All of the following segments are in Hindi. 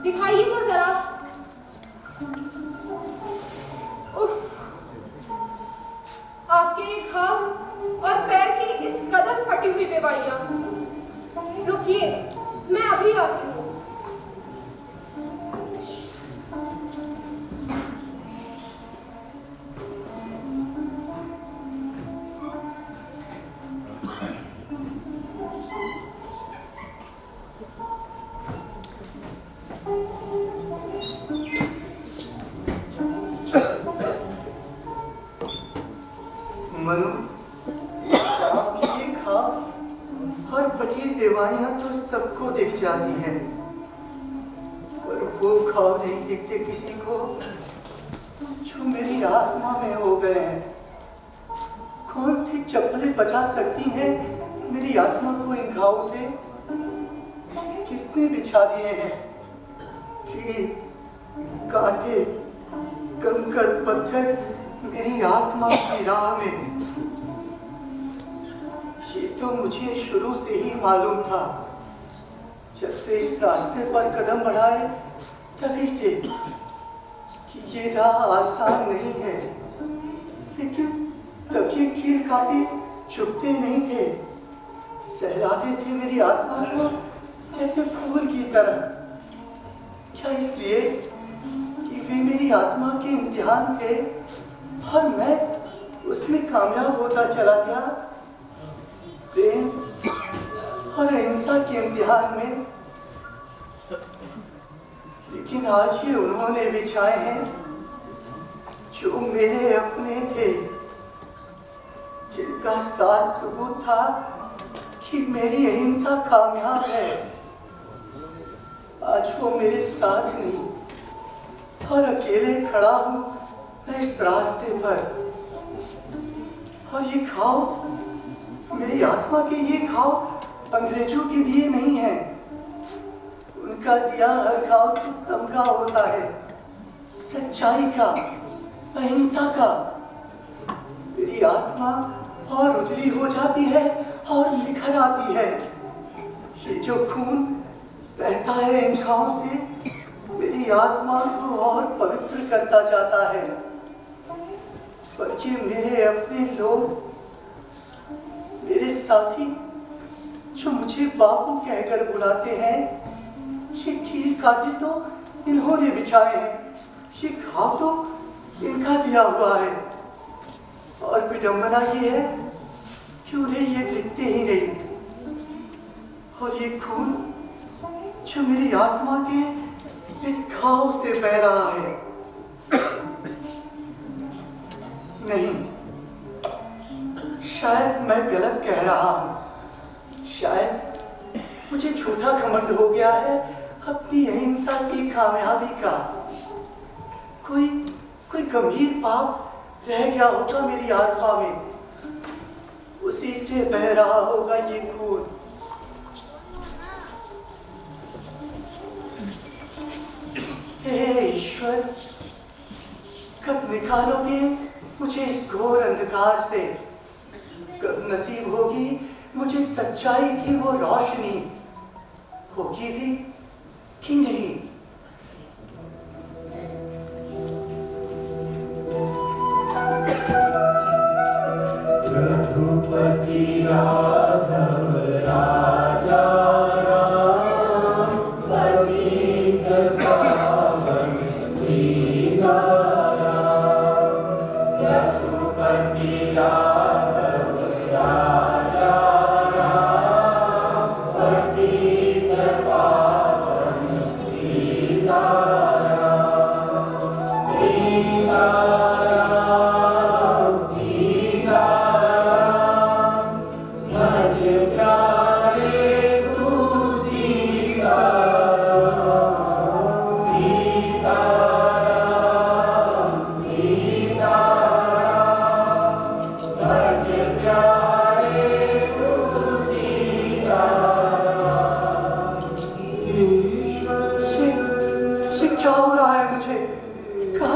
दिखाइए तो जरा। आपके घाव और पैर की इस कदर फटी हुई बेवाइयां। रुकिए, मैं अभी आती हूँ। मनु, आपकी ये घाव और फटी बेवाइयां तो सबको दिख जाती हैं, पर वो घाव नहीं दिखते किसी को जो मेरी आत्मा में हो गए हैं। कौन सी चप्पलें बचा सकती हैं मेरी आत्मा को इन घावों से? किसने बिछा दिए हैं कि कांटे कंकड़ पत्थर मेरी आत्मा की राह में? ये तो मुझे शुरू से ही मालूम था, जब से इस रास्ते पर कदम बढ़ाए तभी से, कि ये राह आसान नहीं है। लेकिन तब ये कील कांटे चुभते नहीं थे, सहलाते थे मेरी आत्मा को जैसे फूल की तरह। क्या इसलिए कि वे मेरी आत्मा के इम्तिहान थे और मैं उसमें कामयाब होता चला गया? प्रेम और अहिंसा के इम्तिहान में। लेकिन आज ये उन्होंने बिछाए हैं जो मेरे अपने थे, जिनका साथ सबूत था कि मेरी अहिंसा कामयाब है। आज वो मेरे साथ नहीं और अकेले खड़ा हूं मैं इस रास्ते पर। और ये घाव, मेरी आत्मा के ये घाव अंग्रेजों के दिए नहीं हैं। उनका दिया हर घाव तो तमगा होता है, सच्चाई का, अहिंसा का। मेरी आत्मा और उजली हो जाती है और निखर आती है। ये जो खून बहता है इन घावों से मेरी आत्मा को और पवित्र करता जाता है। पर ये मेरे अपने लोग, मेरे साथी जो मुझे बापू कहकर बुलाते हैं, ये कील कांटे तो इन्होंने बिछाए हैं, ये घाव तो इनका दिया हुआ है। और विडंबना ये है कि उन्हें ये दिखते ही नहीं। और ये खून जो मेरी आत्मा के इस घाव से बह रहा है, नहीं, शायद मैं गलत कह रहा हूं। शायद मुझे झूठा घमंड हो गया है अपनी अहिंसा की कामयाबी का। कोई गंभीर पाप रह गया होगा मेरी आत्मा में, उसी से बह रहा होगा ये खून। हे ईश्वर, कब निकालोगे मुझे इस घोर अंधकार से? कब नसीब होगी मुझे सच्चाई की वो रोशनी? होगी भी कि नहीं? रघुपति राघव राजा राम, पतित पावन सीताराम। रघुपति राघव राजा राम, पतित पावन सीताराम। सीताराम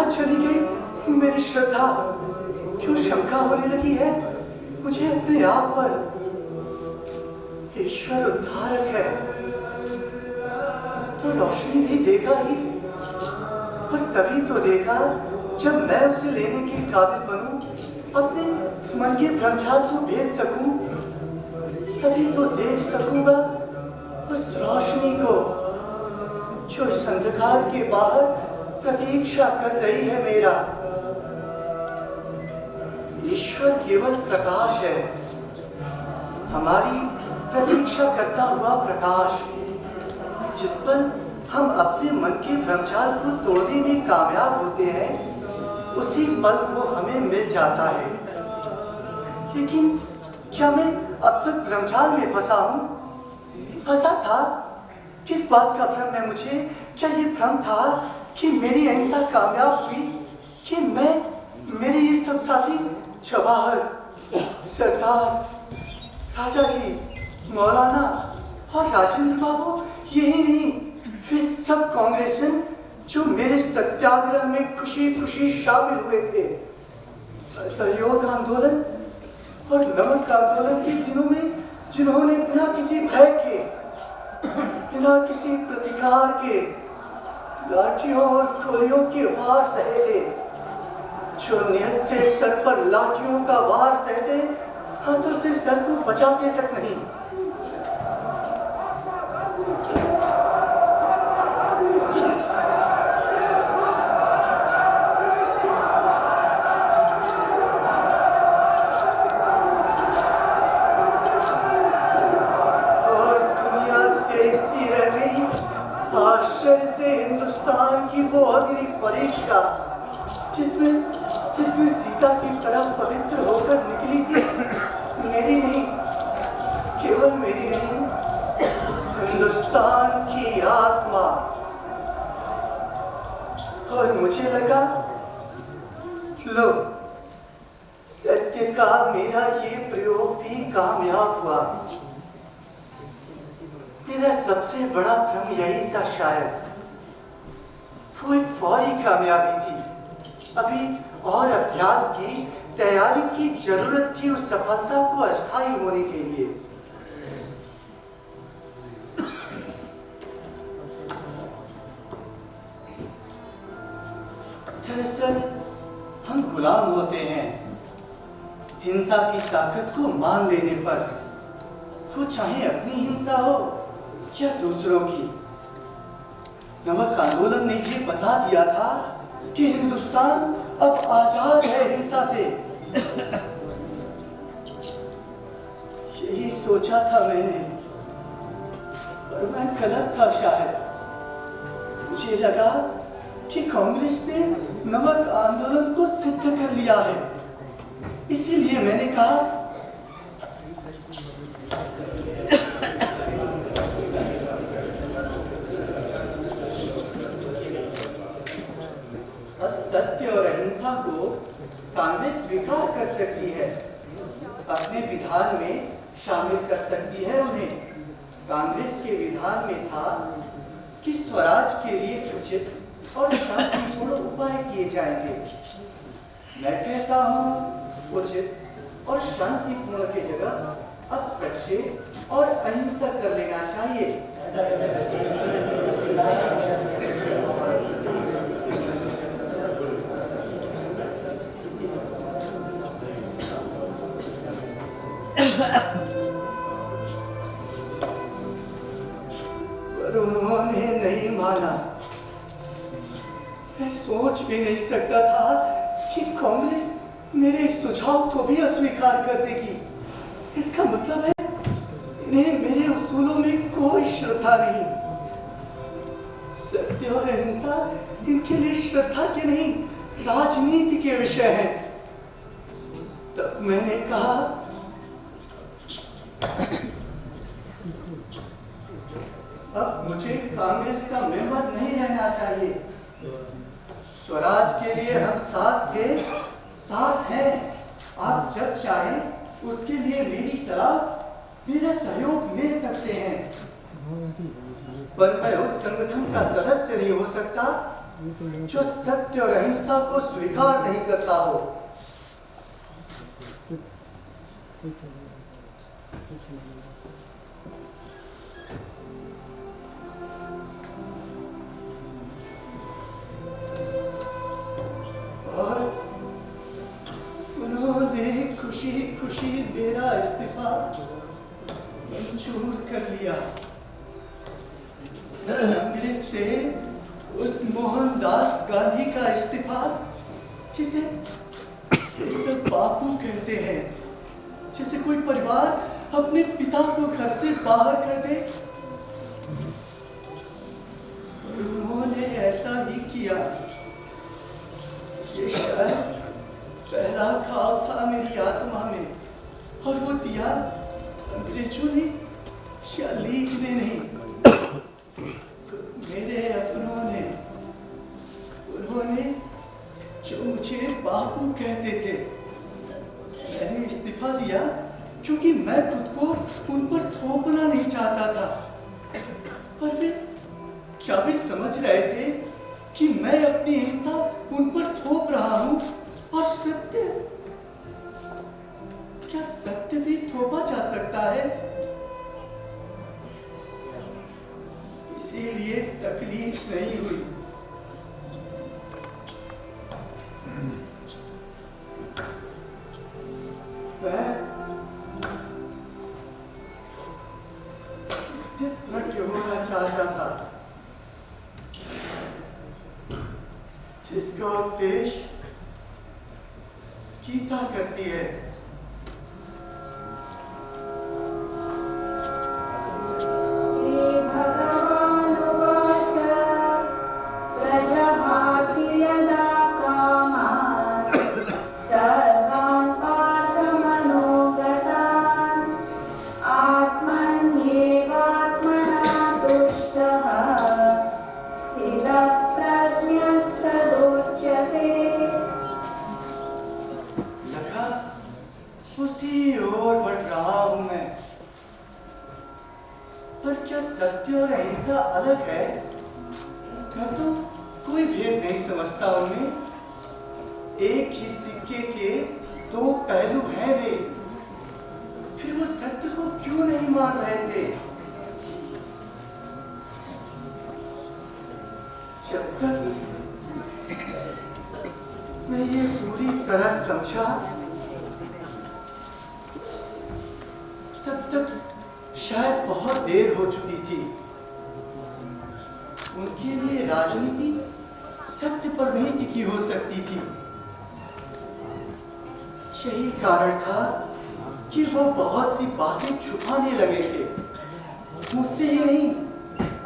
कहाँ चली गई मेरी श्रद्धा? क्यों शंका होने लगी है मुझे अपने आप पर? ईश्वर उद्धारक है तो रोशनी भी देगा ही, और तभी तो देगा जब मैं उसे लेने के काबिल बनूं, अपने मन के भ्रमजाल को भेद सकूं। तभी तो देख सकूंगा उस रोशनी को जो इस अंधकार के बाहर प्रतीक्षा कर रही है मेरा। ईश्वर केवल प्रकाश है, हमारी प्रतीक्षा करता हुआ प्रकाश, जिस पर हम अपने मन के भ्रमजाल को तोड़ने में कामयाब होते हैं, उसी पल वो हमें मिल जाता है। लेकिन क्या मैं अब तक भ्रमजाल में फंसा हूँ? फंसा था? किस बात का भ्रम है मुझे? क्या ये भ्रम था कि मेरी अहिंसा कामयाब हुई, कि मेरे ये सब साथी जवाहर, सरदार, राजा जी, मौलाना और राजेंद्र बाबू, यही नहीं फिर सब कांग्रेसन जो मेरे सत्याग्रह में खुशी खुशी शामिल हुए थे। सहयोग आंदोलन और नमक आंदोलन के दिनों में जिन्होंने बिना किसी भय के, बिना किसी प्रतिकार के लाठियों और गोलियों के वार सहे थे, जो निहत्थे सर पर लाठियों का वार सहते हाथों से सर को बचाते तक नहीं। और दुनिया देखती रह गई आश्चर्य से हिंदुस्तान की वो अग्नि परीक्षा जिसमें सीता की तरह पवित्र होकर निकली थी मेरी नहीं, केवल मेरी नहीं, हिंदुस्तान की आत्मा। और मुझे लगा लो, सत्य का मेरा ये प्रयोग भी कामयाब हुआ। मेरा सबसे बड़ा भ्रम यही था शायद, वो एक फौरी कामयाबी थी। अभी और अभ्यास की तैयारी की जरूरत थी उस सफलता को अस्थायी होने के लिए। दरअसल हम गुलाम होते हैं हिंसा की ताकत को मान लेने पर, वो चाहे अपनी हिंसा हो या दूसरों की। नमक आंदोलन ने ये बता दिया था कि हिंदुस्तान अब आजाद है हिंसा से। यही सोचा था मैंने, पर मैं गलत था शायद। मुझे लगा कि कांग्रेस ने नमक आंदोलन को सिद्ध कर लिया है, इसीलिए मैंने कहा अब सत्य और अहिंसा को कांग्रेस स्वीकार कर सकती है, अपने विधान में शामिल कर सकती है उन्हें। कांग्रेस के विधान में था कि स्वराज के लिए उचित और शांतिपूर्ण उपाय किए जाएंगे। मैं कहता हूँ उचित और शांतिपूर्ण की जगह अब सच्चे और अहिंसक कर लेना चाहिए। पर उन्होंने नहीं माना। मैं सोच भी नहीं सकता था कि कांग्रेस मेरे सुझाव को भी अस्वीकार कर देगी। इसका मतलब है इन्हें मेरे उसूलों में कोई श्रद्धा नहीं। सत्य और अहिंसा इनके लिए श्रद्धा के नहीं, राजनीति के विषय हैं। तब मैंने कहा अब मुझे कांग्रेस का मेंबर नहीं रहना चाहिए। स्वराज के लिए हम साथ थे, साथ हैं। आप जब चाहें उसके लिए मेरी सलाह, मेरा सहयोग ले सकते हैं। पर मैं उस संगठन का सदस्य नहीं हो सकता जो सत्य और अहिंसा को स्वीकार नहीं करता हो। और उन्होंने खुशी खुशी मेरा इस्तीफा मंजूर कर लिया। कांग्रेस से उस मोहनदास गांधी का इस्तीफा, जिसे ये सब बापू कहते हैं, जैसे कोई परिवार अपने पिता को घर से बाहर कर दे, और उन्होंने ऐसा ही किया। ये शायद पहला घाव था मेरी आत्मा में, और वो दिया अंग्रेजों ने या लीग ने नहीं, मेरे अपनों ने। उन्होंने जो मुझे बापू कहते थे, मैंने इस्तीफा दिया क्योंकि मैं खुद को उन पर थोपना नहीं चाहता था। पर वे क्या वे समझ रहे थे कि मैं अपनी हिंसा उन पर थोप रहा हूं? और सत्य, क्या सत्य भी थोपा जा सकता है? इसीलिए तकलीफ नहीं हुई। मैं स्थिर प्रज्ञ होना चाहता था, जिसका उपदेश गीता करती है। उसी ओर बढ़ रहा हूं मैं। पर क्या सत्य और अहिंसा अलग है? मैं तो कोई भेद नहीं समझता उनमें। एक ही सिक्के के दो पहलू हैं वे। फिर वो सत्य को क्यों नहीं मान रहे थे? जब तक मैं ये पूरी तरह समझा, तब तक शायद बहुत देर हो चुकी थी। उनके लिए राजनीति सत्य पर नहीं टिकी हो सकती थी। यही कारण था कि वो बहुत सी बातें छुपाने लगे थे। मुझसे ही नहीं,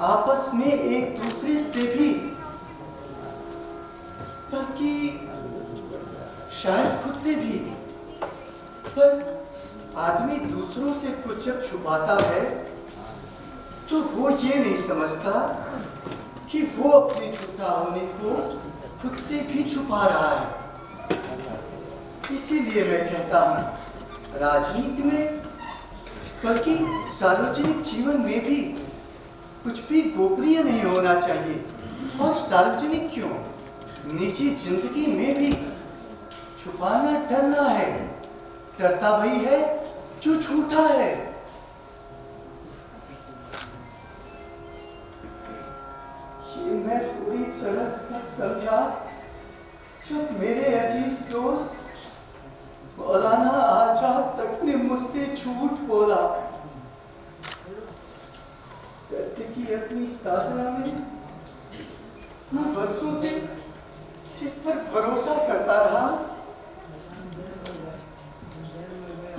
आपस में एक दूसरे से भी, बल्कि शायद खुद से भी। पर आदमी दूसरों से कुछ जब छुपाता है तो वो ये नहीं समझता कि वो अपने झूठा होने को खुद से भी छुपा रहा है। इसीलिए मैं कहता हूँ, राजनीति में, बल्कि सार्वजनिक जीवन में भी कुछ भी गोपनीय नहीं होना चाहिए। और सार्वजनिक क्यों, निजी जिंदगी में भी छुपाना डरना है। डरता वही है जो झूठा है। ये मैं पूरी तरह तक समझा जब मेरे अजीज दोस्त मौलाना आजाद तक ने मुझसे झूठ बोला। सत्य की अपनी साधना में मैं वर्षों से जिस पर भरोसा करता रहा,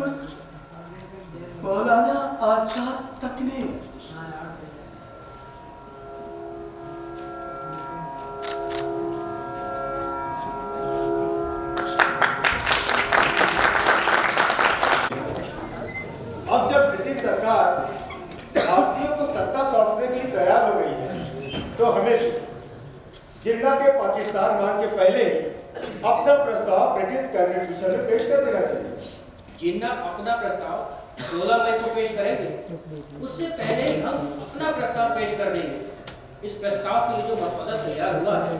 उस मौलाना आजाद तक ने अब जब ब्रिटिश सरकार भारतीयों को सत्ता सौंपने के लिए तैयार हो गई है, तो हमें जिन्ना के पाकिस्तान मान के पहले अपना प्रस्ताव ब्रिटिश कैबिनेट मिशन में पेश कर देना चाहिए। जिन्ना अपना प्रस्ताव 16 मई को पेश करेंगे, उससे पहले ही हम अपना प्रस्ताव पेश कर देंगे। इस प्रस्ताव के लिए जो मसौदा तैयार हुआ है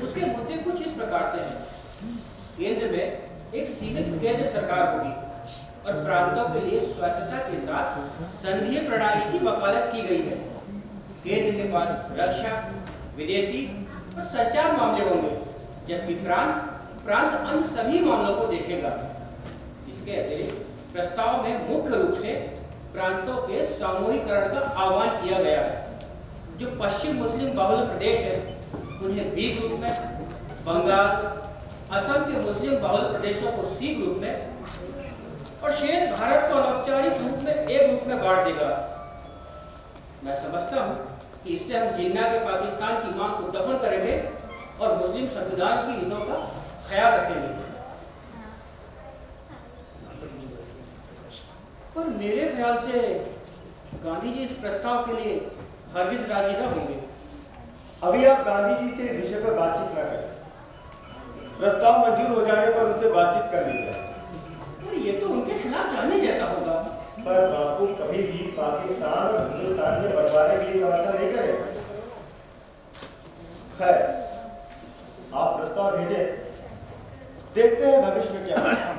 उसके मुद्दे कुछ इस प्रकार से हैं। केंद्र में एक सीमित केंद्र सरकार होगी और प्रांतों के लिए स्वायत्तता के साथ संघीय प्रणाली की वकालत की गई है। केंद्र के पास रक्षा, विदेशी और संचार मामले होंगे, जबकि प्रांत अन्य सभी मामलों को देखेगा। इसके अतिरिक्त प्रस्ताव में मुख्य रूप से प्रांतों के सामूहिकरण का आह्वान किया गया है। जो पश्चिम मुस्लिम बहुल प्रदेश है उन्हें बी ग्रुप में, बंगाल, असम के मुस्लिम बहुल प्रदेशों को सी ग्रुप में और शेष भारत को अनौपचारिक रूप में ए ग्रुप में बांट देगा। मैं समझता हूँ कि इससे हम जिन्ना के पाकिस्तान की मांग को दफन करेंगे और मुस्लिम संविधान की हितों का ख्याल रखेंगे। पर मेरे ख्याल से गांधी जी इस प्रस्ताव के लिए हरगिज राजी न होंगे। अभी आप गांधी जी से इस विषय पर बातचीत न करें। प्रस्ताव मंजूर हो जाने पर उनसे बातचीत कर लीजिए। पर ये तो उनके खिलाफ जाने जैसा होगा। पर बापू कभी भी पाकिस्तान और हिंदुस्तान में बंटवारे के लिए समर्थन नहीं करेगा। खैर, आप प्रस्ताव भेजें, देखते हैं भविष्य में क्या होगा।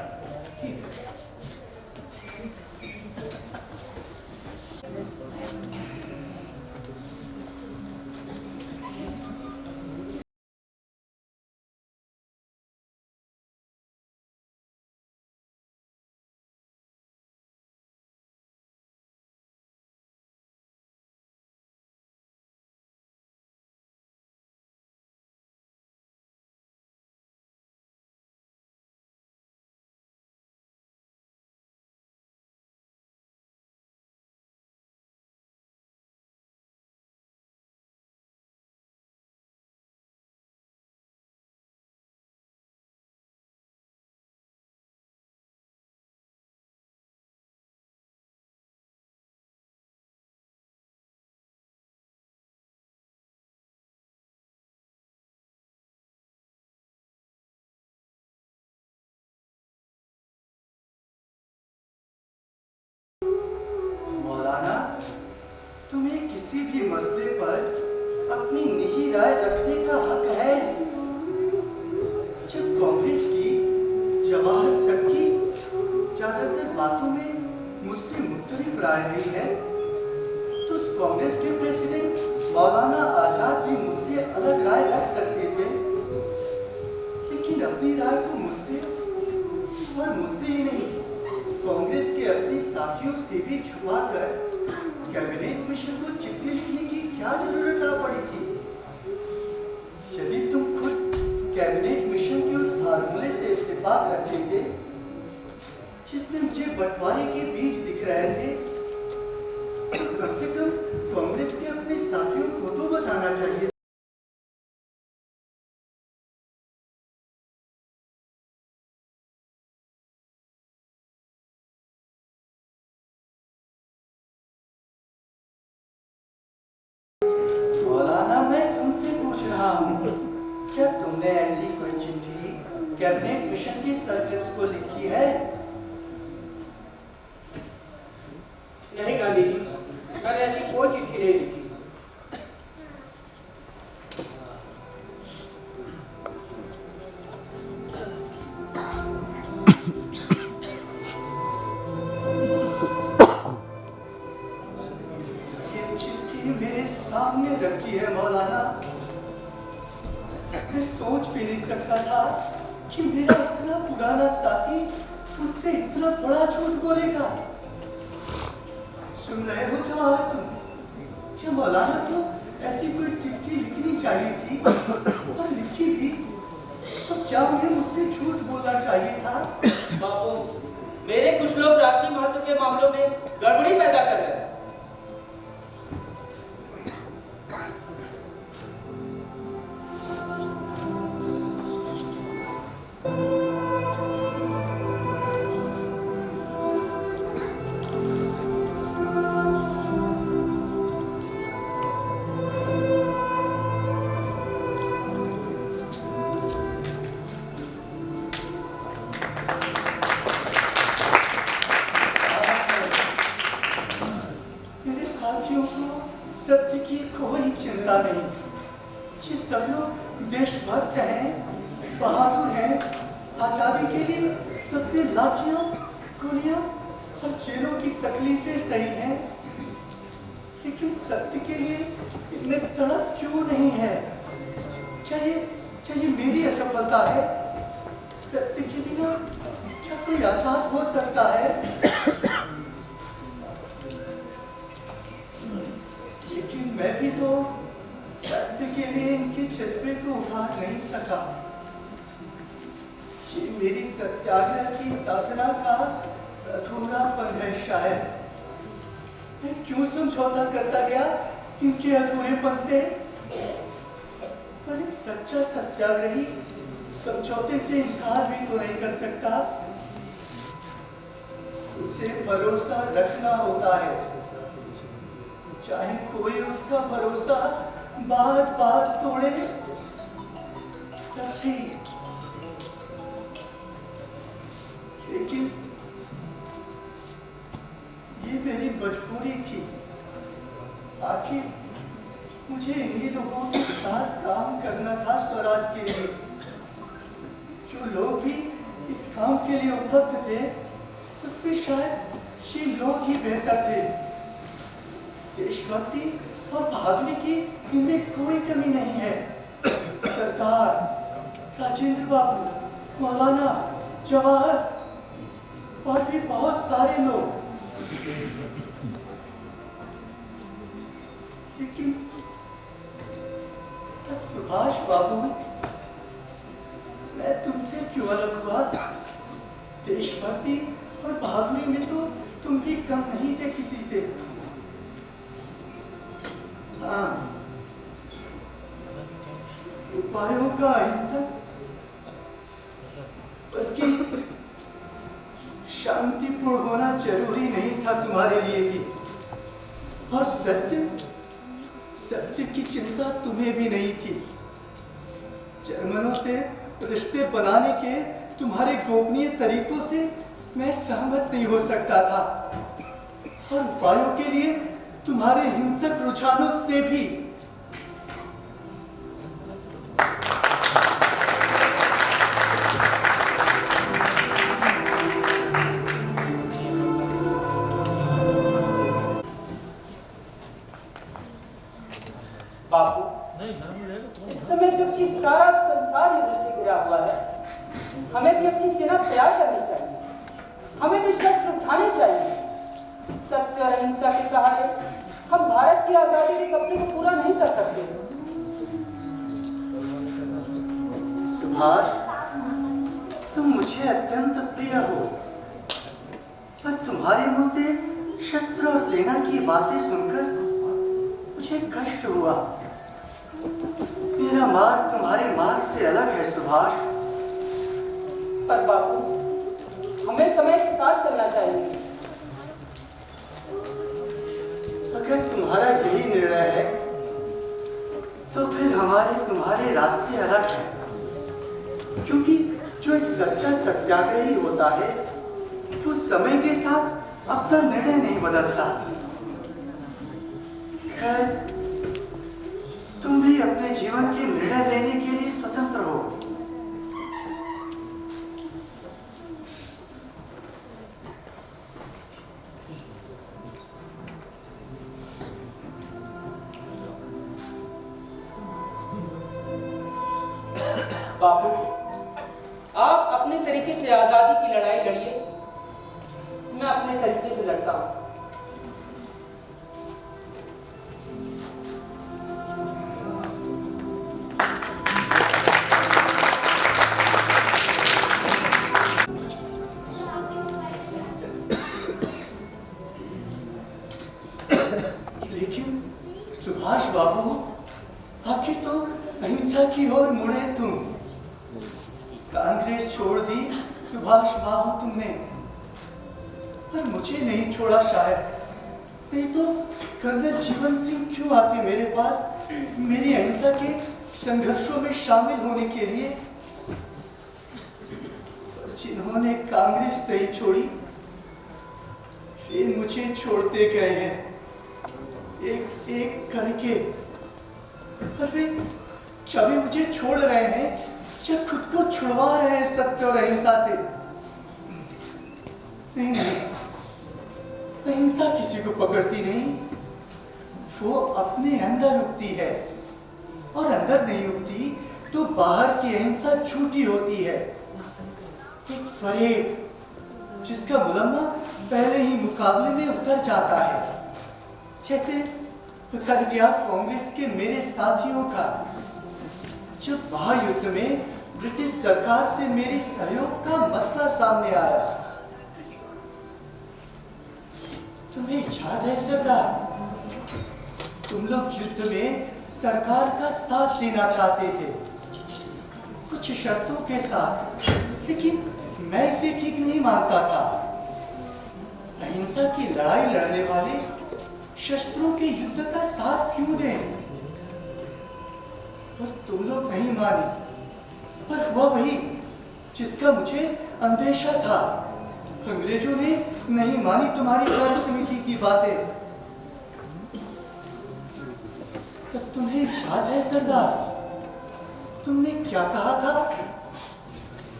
मौलाना, तुम्हें किसी भी मसले पर अपनी निजी राय रखने का हक है। जब कांग्रेस की जवाहर तक की ज्यादातर बातों में मुझसे मुख्तलिफ राय रही है, तो उस कांग्रेस के प्रेसिडेंट मौलाना आजाद भी मुझसे अलग राय रख सकते थे, लेकिन अपनी राय को मुझसे और मुझसे ही नहीं, कांग्रेस के अपने साथियों से भी छुपाकर कैबिनेट मिशन को चिट्ठी लिखने की क्या जरूरत आ पड़ी थी? यदि तुम खुद कैबिनेट मिशन के उस फार्मूले से इत्तेफाक रखते थे जिसमें मुझे बंटवारे के बीज दिख रहे थे, तो कम से कम कांग्रेस के अपने साथियों को तो बताना चाहिए। क्या तुमने ऐसी कोई चिट्ठी कैबिनेट मिशन की सर्कल्स को लिखी है? नहीं गांधी जी, मैंने ऐसी कोई चिट्ठी नहीं लिखी। ये चिट्ठी मेरे सामने रखी है मौलाना। मैं सोच भी नहीं सकता था कि मेरा इतना पुराना साथी मुझसे इतना बड़ा झूठ बोलेगा। सुन रहे हो जवाहर तुम? क्या मौलाना को ऐसी कोई चिट्ठी लिखनी चाहिए थी और लिखी भी, तो क्या उन्हें मुझसे झूठ बोलना चाहिए था? बापू, मेरे कुछ लोग राष्ट्रीय महत्व के मामलों में गड़बड़ी पैदा कर रहे हैं। सत्य की कोई चिंता नहीं। ये सब लोग देशभक्त हैं, बहादुर हैं, आजादी के लिए सबने लाठियां, गोलियां और जेलों की तकलीफें सही हैं, लेकिन सत्य के लिए इनमें तड़प क्यों नहीं है? क्या ये मेरी असफलता है? सत्य के बिना क्या कोई आजाद हो सकता है? लेकिन मैं भी तो सत्य के लिए इनके जज्बे को उभार नहीं सका। ये मेरी सत्याग्रह की साधना का अधूरापन है शायद। मैं क्यों समझौता करता गया इनके अधूरेपन से? पर एक सच्चा सत्याग्रही समझौते से इनकार भी तो नहीं कर सकता। उसे भरोसा रखना होता है, चाहे कोई उसका भरोसा बार बार तोड़े तब भी। लेकिन ये मेरी मजबूरी थी। आखिर मुझे इन्हीं लोगों के साथ काम करना था स्वराज के लिए। जो लोग भी इस काम के लिए उपलब्ध थे, उसमें शायद ये लोग ही बेहतर थे। देशभक्ति और बहादुरी की इनमें कोई कमी नहीं है। सरदार, राजेंद्र बाबू, मौलाना, जवाहर और भी बहुत सारे लोग। लेकिन तब सुभाष बाबू, मैं तुमसे क्यों अलग हुआ? देशभक्ति और बहादुरी में तो तुम भी कम नहीं थे किसी से। हाँ, उपायों का अहिंसक बल्कि शांतिपूर्ण होना जरूरी नहीं था तुम्हारे लिए भी। और सत्य की चिंता तुम्हें भी नहीं थी। जर्मनों से रिश्ते बनाने के तुम्हारे गोपनीय तरीकों से मैं सहमत नहीं हो सकता था, और उपायों के लिए तुम्हारे हिंसक रुझानों से भी। बापू, इस समय जबकि सारा संसार युद्ध से घिरा हुआ है, हमें भी अपनी सेना तैयार करनी चाहिए। हमें भी शस्त्र उठाने चाहिए। सत्य और अहिंसा के सहारे हम भारत की आजादी के सपने को पूरा नहीं कर सकते। सुभाष, तुम मुझे अत्यंत प्रिय हो, पर तुम्हारे मुंह से शस्त्र और सेना की बातें सुनकर मुझे कष्ट हुआ। मेरा मार्ग तुम्हारे मार्ग से अलग है सुभाष। पर बापू, हमें समय के साथ चलना चाहिए। अगर तुम्हारा यही निर्णय है, तो फिर हमारे तुम्हारे रास्ते अलग हैं। क्योंकि जो एक सच्चा सत्याग्रही होता है, वो समय के साथ अपना निर्णय नहीं बदलता। खैर, तुम भी अपने जीवन के निर्णय लेने के लिए स्वतंत्र हो। बापू, आप अपने तरीके से आजादी की लड़ाई लड़िए, मैं अपने तरीके से लड़ता हूं। लेकिन सुभाष बाबू, आखिर तो अहिंसा की ओर मुड़े तुम। कांग्रेस छोड़ दी सुभाष बाबू तुमने, पर मुझे नहीं छोड़ा शायद। नहीं तो कर्नल जीवन सिंह क्यों आते मेरे पास मेरी अहिंसा के संघर्षों में शामिल होने के लिए? पर जिन्होंने कांग्रेस नहीं छोड़ी, वे मुझे छोड़ते गए हैं। एक एक करके, पर वे जब वे मुझे छोड़ रहे हैं या खुद को छुड़वा रहे हैं सत्य और अहिंसा से। नहीं नहीं, अहिंसा किसी को पकड़ती नहीं, वो अपने अंदर उगती है, और अंदर नहीं उगती तो बाहर की अहिंसा झूठी होती है। एक फरेब जिसका मुलम्मा पहले ही मुकाबले में उतर जाता है, जैसे उतर गया कांग्रेस के मेरे साथियों का जब महायुद्ध में ब्रिटिश सरकार से मेरे सहयोग का मसला सामने आया। तुम्हें याद है सरदार, तुम लोग युद्ध में सरकार का साथ देना चाहते थे, कुछ शर्तों के साथ, लेकिन मैं इसे ठीक नहीं मानता था। अहिंसा की लड़ाई लड़ने वाले शस्त्रों के युद्ध का साथ क्यों दें? और तुम लोग नहीं माने, पर हुआ वही जिसका मुझे अंदेशा था। अंग्रेजों ने नहीं मानी तुम्हारी कार्य समिति की बातें। तब तुम्हें याद है सरदार, तुमने क्या कहा था?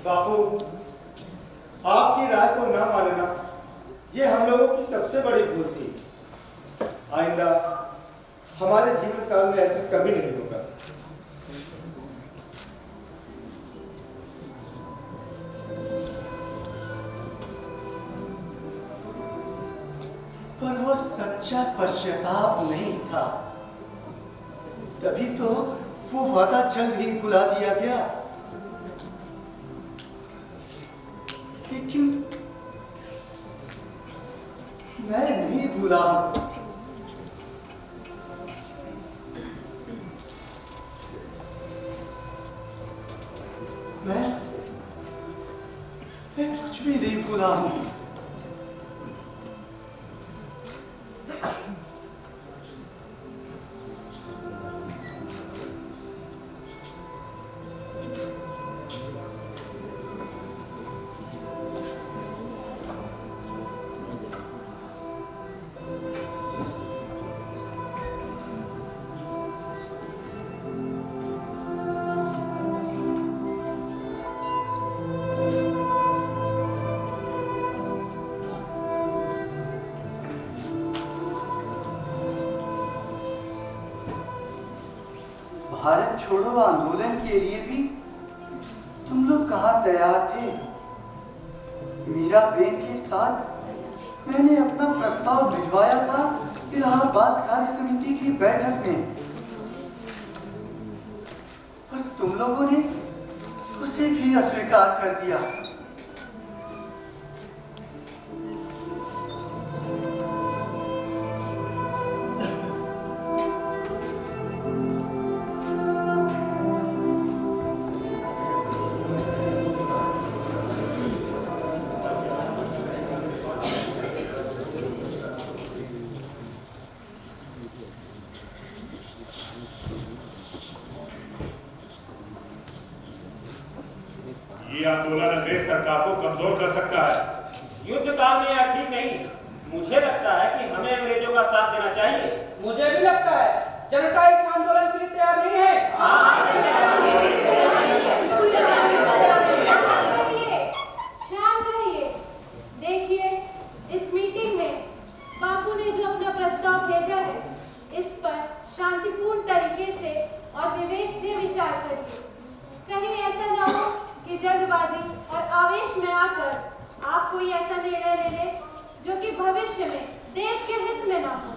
बापू, आपकी राय को ना मानना ये हम लोगों की सबसे बड़ी भूल थी। आइंदा हमारे जीवन काल में ऐसा कभी नहीं होगा। पर वो सच्चा पश्चाताप नहीं था, तभी तो वो वादा जल्द ही भुला दिया गया। लेकिन मैं नहीं भूला हूं। मैं कुछ भी नहीं भूला हूं। भारत छोड़ो आंदोलन के लिए भी तुम लोग कहाँ तैयार थे? मीराबेन के साथ मैंने अपना प्रस्ताव भिजवाया था इलाहाबाद कार्य समिति की बैठक में, पर तुम लोगों ने उसे भी अस्वीकार कर दिया। ये आंदोलन अंग्रेज सरकार को कमजोर कर सकता है। युद्ध काल में यह ठीक नहीं। मुझे लगता है कि हमें अंग्रेजों का साथ देना चाहिए। मुझे भी लगता है जनता इस आंदोलन के लिए तैयार नहीं है। शांत रहिए। देखिए, इस मीटिंग में बापू ने जो अपना प्रस्ताव भेजा है, इस पर शांतिपूर्ण तरीके से और विवेक से विचार करिए। कहीं ऐसा न हो कि जल्दबाजी और आवेश में आकर आप कोई ऐसा निर्णय ले लें जो कि भविष्य में देश के हित में न हो।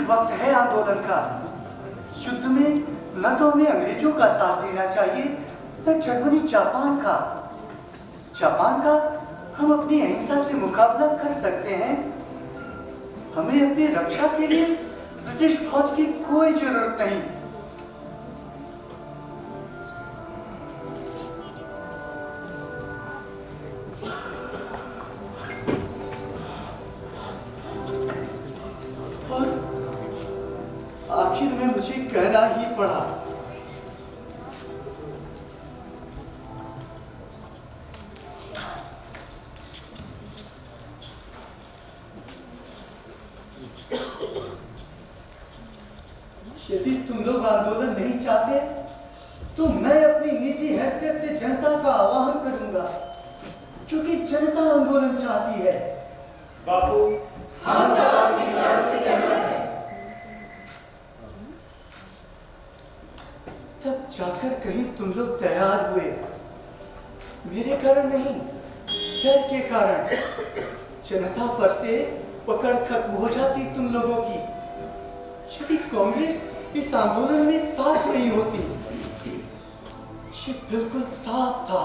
वक्त है आंदोलन का। युद्ध में न तो हमें अंग्रेजों का साथ देना चाहिए न जर्मनी जापान का। जापान का हम अपनी अहिंसा से मुकाबला कर सकते हैं। हमें अपनी रक्षा के लिए ब्रिटिश फौज की कोई जरूरत नहीं। मुझे कहना ही पड़ा। यदि तुम लोग आंदोलन नहीं चाहते तो मैं अपनी निजी हैसियत से जनता का आह्वान करूंगा, क्योंकि जनता आंदोलन चाहती है। बापू, हम सब आपके विचारों से सहमत हैं। तब जाकर कहीं तुम लोग तैयार हुए, मेरे कारण नहीं, डर के कारण। जनता पर से पकड़ खत्म हो जाती तुम लोगों की। यदि कांग्रेस इस आंदोलन में साथ नहीं होती। ये बिल्कुल साफ था,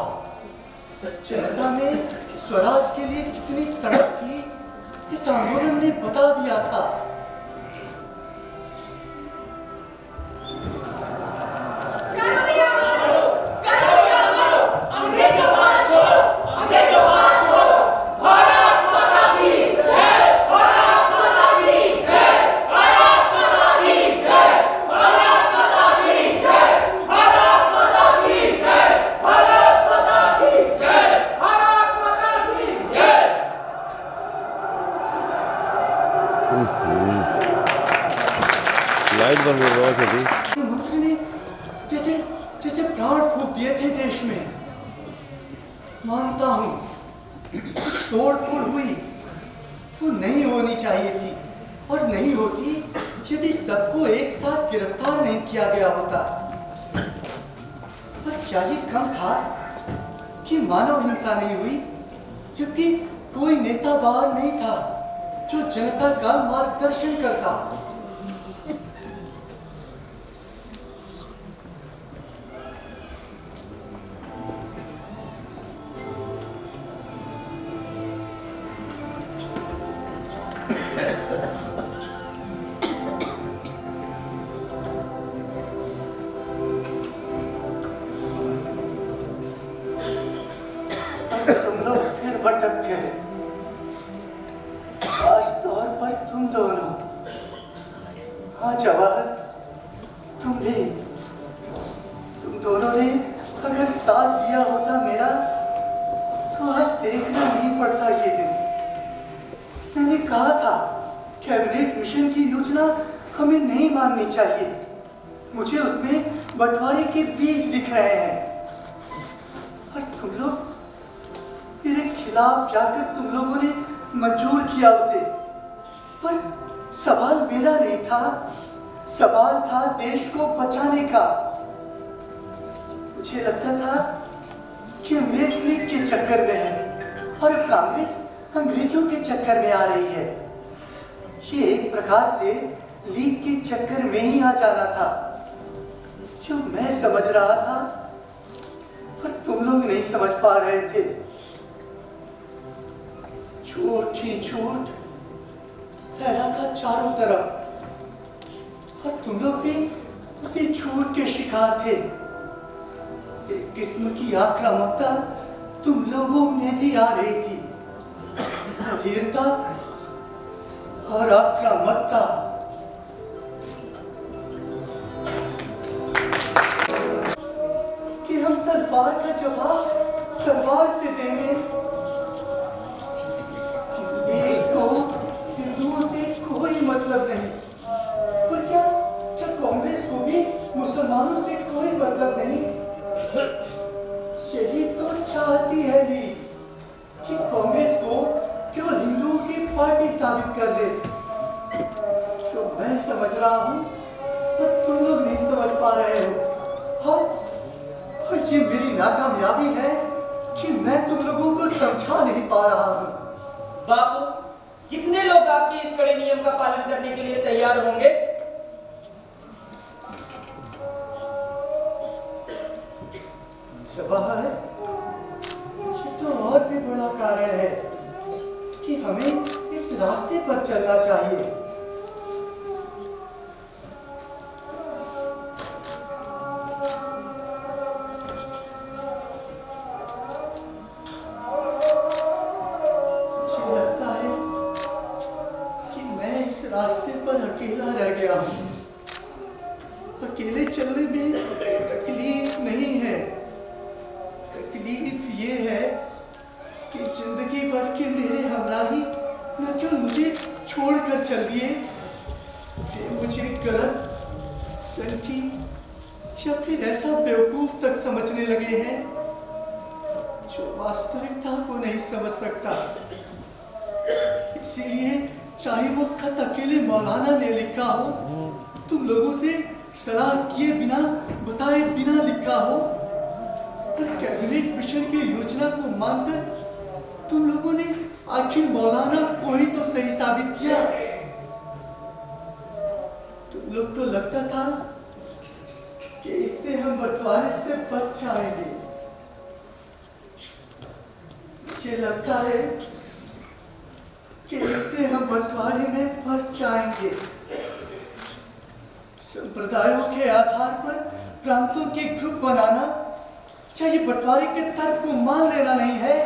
जनता में स्वराज के लिए कितनी तड़प थी इस आंदोलन ने बता दिया था। मंत्री ने जैसे जैसे प्राण फूंक दिए थे देश में। मानता हूं कुछ तोड़ फोड़ हुई, वो नहीं होनी चाहिए थी, और नहीं होती यदि सबको एक साथ गिरफ्तार नहीं किया गया होता। पर क्या ये कम था कि मानव हिंसा नहीं हुई, जबकि कोई नेता बाहर नहीं था जो जनता का मार्गदर्शन करता। तुम लोग फिर भटक गए, खास तौर पर तुम दोनों। हाँ जवाहर, तुम भी, तुम दोनों ने अगर साथ दिया होता मेरा तो आज देखना नहीं पड़ता ये दिन। मैंने कहा था कैबिनेट मिशन की योजना हमें नहीं माननी चाहिए। मुझे उसमें बंटवारे के बीज दिख रहे हैं, और तुम लोग मेरे खिलाफ जाकर तुम लोगों ने मंजूर किया उसे। पर सवाल मेरा नहीं था, सवाल था देश को बचाने का। मुझे लगता था कि अंग्रेज लीग के चक्कर में है और कांग्रेस अंग्रेजों के चक्कर में आ रही है। ये एक प्रकार से लीग के चक्कर में ही आ जाना था, जो मैं समझ रहा था, पर तुम लोग नहीं समझ पा रहे थे। झूठ ही झूठ फैला था चारों तरफ, और तुम लोग भी उसी झूठ के शिकार थे। एक किस्म की आक्रामकता तुम लोगों में भी आ रही थी, अधीरता और आक्रामकता। कि हम तलवार का जवाब तलवार से देंगे। एक तो हिंदुओं से कोई मतलब नहीं, पर क्या क्या कांग्रेस को भी मुसलमानों से कोई मतलब नहीं? यही तो चाहती है लीग कि कांग्रेस को केवल हिंदुओं की पार्टी साबित कर दे। तो मैं समझ रहा हूं, पर तुम लोग नहीं समझ पा रहे हो। और ये मेरी नाकामयाबी है कि मैं तुम लोगों को समझा नहीं पा रहा हूं। बापू, कितने लोग आपके इस कड़े नियम का पालन करने के लिए तैयार होंगे? जवाहर, ये तो और भी बड़ा कारण है कि हमें इस रास्ते पर चलना चाहिए। मुझे लगता है कि मैं इस रास्ते पर अकेला रह गया हूं। अकेले चलने में तकलीफ नहीं है, तकलीफ ये है कि जिंदगी भर के मेरे हमराही न क्यों मुझे छोड़कर चल दिए, वे मुझे गलत, सनकी या फिर ऐसा बेवकूफ तक समझने लगे हैं जो वास्तविकता को नहीं समझ सकता। इसीलिए चाहे वो खत अकेले मौलाना ने लिखा हो, तुम लोगों से सलाह किए बिना, बताए बिना लिखा हो, और कैबिनेट मिशन की योजना को मानकर तुम लोगों ने आखिर मौलाना को ही तो सही साबित किया। तुम लोग को लगता था कि इससे हम बंटवारे से बच जाएंगे। मुझे लगता है कि इससे हम बंटवारे में फंस जाएंगे। संप्रदायों के आधार पर प्रांतों के ग्रुप बनाना, क्या ये बंटवारे के तर्क को मान लेना नहीं है?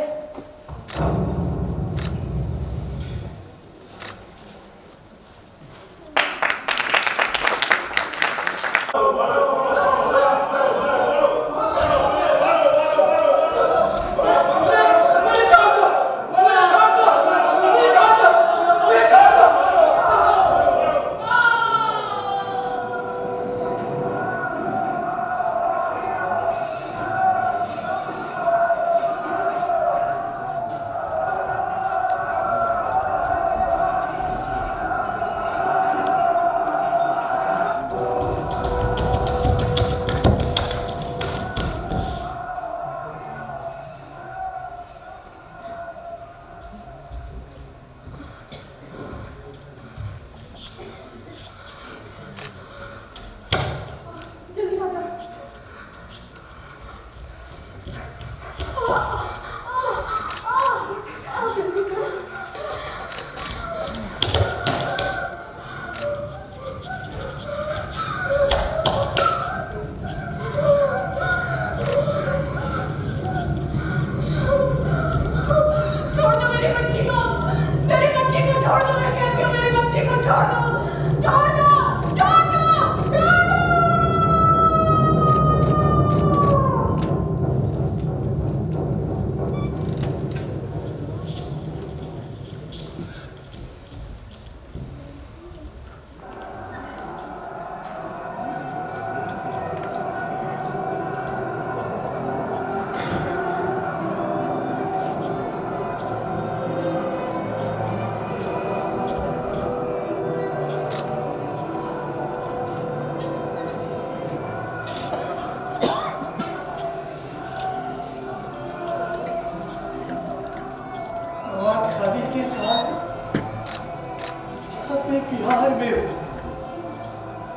बिहार में हो,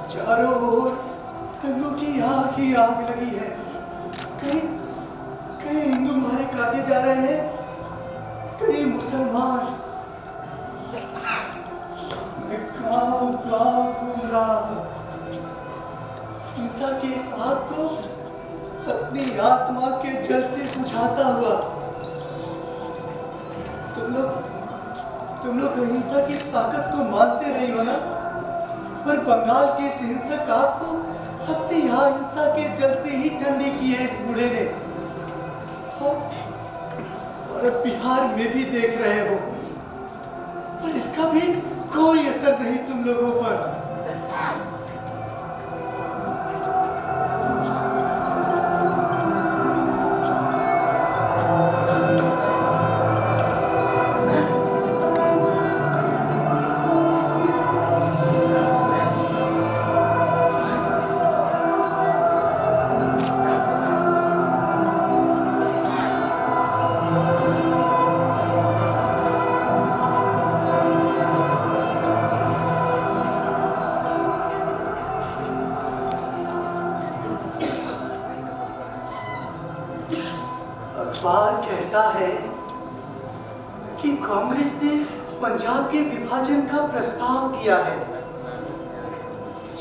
चारों ओर दंगों की आग ही आग लगी है। कहीं कहीं हिंदू मारे काटे जा रहे हैं, कहीं मुसलमान। मैं गाँव गाँव घूम रहा हूँ, हिंसा की इस आग को अपनी आत्मा के जल से बुझाता हुआ। तुम लोग अहिंसा की ताकत को मानते नहीं हो ना, पर बंगाल के इस हिंसक आग को अपनी यहाँ हिंसा के जल से ही ठंडी की है इस बूढ़े ने। और अब बिहार में भी देख रहे हो, पर इसका भी कोई असर नहीं तुम लोगों पर। अखबार कहता है कि कांग्रेस ने पंजाब के विभाजन का प्रस्ताव किया है।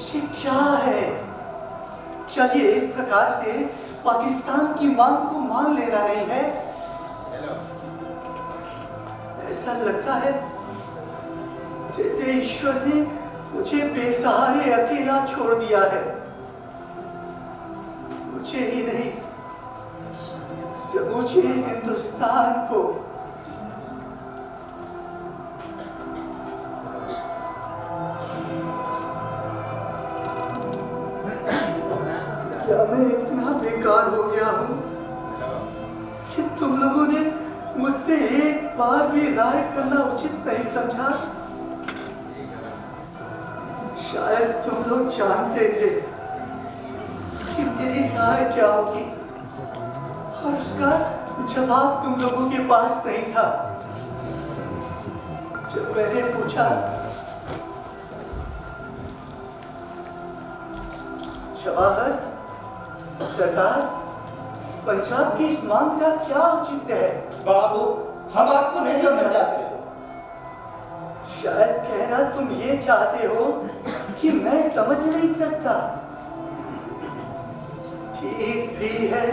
ये क्या है? क्या ये एक प्रकार से पाकिस्तान की मांग को मान लेना नहीं है? ऐसा लगता है जैसे ईश्वर ने मुझे बेसहारे अकेला छोड़ दिया है। मुझे ही नहीं, समूचे हिंदुस्तान को क्या मैं इतना बेकार हो गया हूँ कि तुम लोगों ने मुझसे एक बार भी राय करना उचित नहीं समझा? शायद तुम लोग जानते थे कि मेरी राय क्या होगी और उसका जवाब तुम लोगों के पास नहीं था। जब मैंने पूछा, जवाहर सरकार, पंजाब की इस मांग का क्या औचित्य है? बाबू, हम आपको नहीं समझा सकते। शायद कहना तुम ये चाहते हो कि मैं समझ नहीं सकता। ठीक भी है,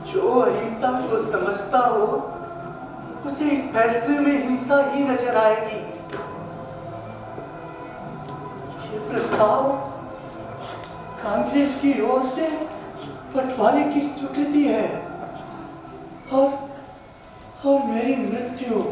जो अहिंसा को समझता हो उसे इस फैसले में हिंसा ही नजर आएगी। ये प्रस्ताव कांग्रेस की ओर से बंटवारे की स्वीकृति है और मेरी मृत्यु।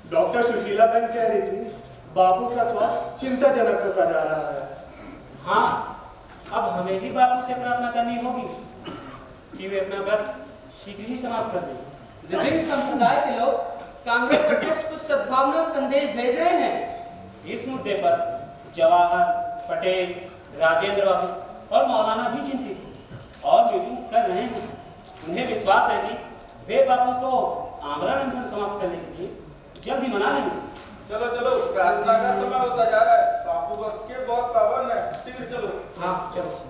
डॉक्टर सुशीला बहन कह रही थी बापू का स्वास्थ्य चिंताजनक होता जा रहा है। हाँ, अब हमें ही बापू से प्रार्थना करनी होगी कि वे अपना व्रत शीघ्र ही समाप्त कर दें। विभिन्न संप्रदाय के लोग कांग्रेस अध्यक्ष को सद्भावना संदेश भेज रहे हैं। इस मुद्दे पर जवाहर, पटेल, राजेंद्र बाबू और मौलाना भी चिंतित हैं और मीटिंग्स कर रहे हैं। उन्हें विश्वास है कि वे बापू को आमरण अनशन समाप्त करने के लिए जल्दी मना लेंगे। चलो चलो, प्रार्थना का समय होता जा रहा है। बापू वक्त के बहुत पावन है, शीघ्र चलो। हाँ चलो।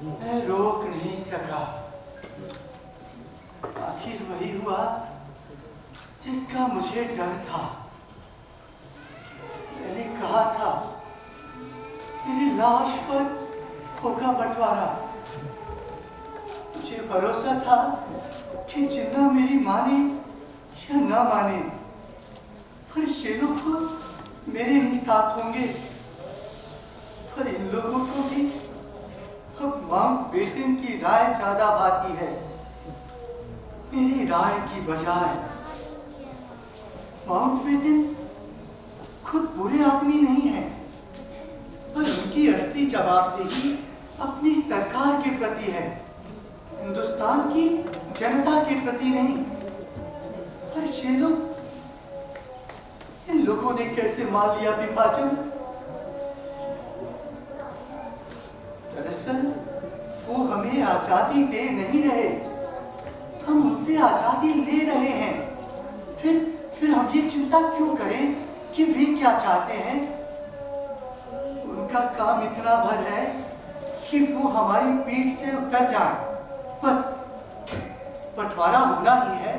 मैं रोक नहीं सका। आखिर वही हुआ जिसका मुझे डर था। मैंने कहा था मेरी लाश पर होगा बंटवारा। मुझे भरोसा था कि जिन्ना मेरी माने या ना माने, पर ये लोग तो मेरे ही साथ होंगे। पर इन लोगों को भी अब माउंटबेटन की राय ज्यादा भाती है मेरी राय की बजाय। माउंटबेटन खुद बुरे आदमी नहीं है, पर उनकी असली जवाबदेही अपनी सरकार के प्रति है, हिंदुस्तान की जनता के प्रति नहीं। पर ये लोग, इन लोगों ने कैसे मान लिया विभाजन? दरअसल वो हमें आजादी दे नहीं रहे, हम उनसे आजादी ले रहे हैं। फिर हम ये चिंता क्यों करें कि वे क्या चाहते हैं? उनका काम इतना भर है कि वो हमारी पीठ से उतर जाए, बस। बंटवारा होना ही है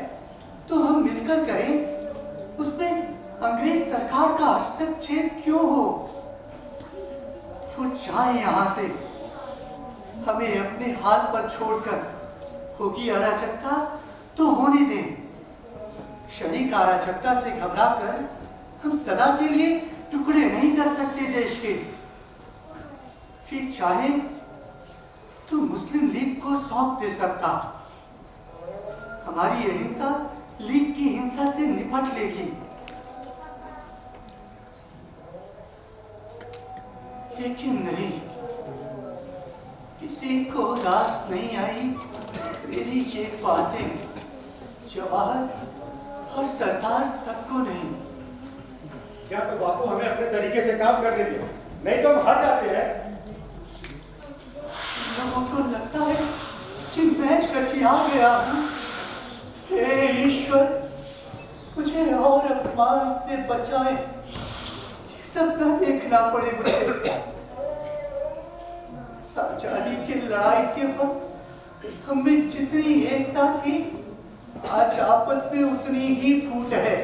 तो हम मिलकर करें, उसमें अंग्रेज सरकार का हस्तक्षेप क्यों हो? वो जाए यहाँ से, हमें अपने हाल पर छोड़कर। होगी अराजकता तो होने दें। क्षणिक अराजकता से घबराकर हम सदा के लिए टुकड़े नहीं कर सकते देश के। फिर चाहे तो मुस्लिम लीग को सौंप दे सकता, हमारी अहिंसा लीग की हिंसा से निपट लेगी। लेकिन नहीं, किसी को रास नहीं आई मेरी ये बातें, जवाहर और सरदार तक को नहीं। या तो बापू हमें अपने तरीके से काम करने दो, नहीं तो हम हट जाते हैं। लोगों को लगता है कि मैं सठिया गया हूँ। हे ईश्वर, मुझे और अपमान से बचाए, ये सब ना देखना पड़े मुझे। आजादी की लड़ाई के वक्त हमें जितनी एकता थी, आज आपस में उतनी ही फूट है।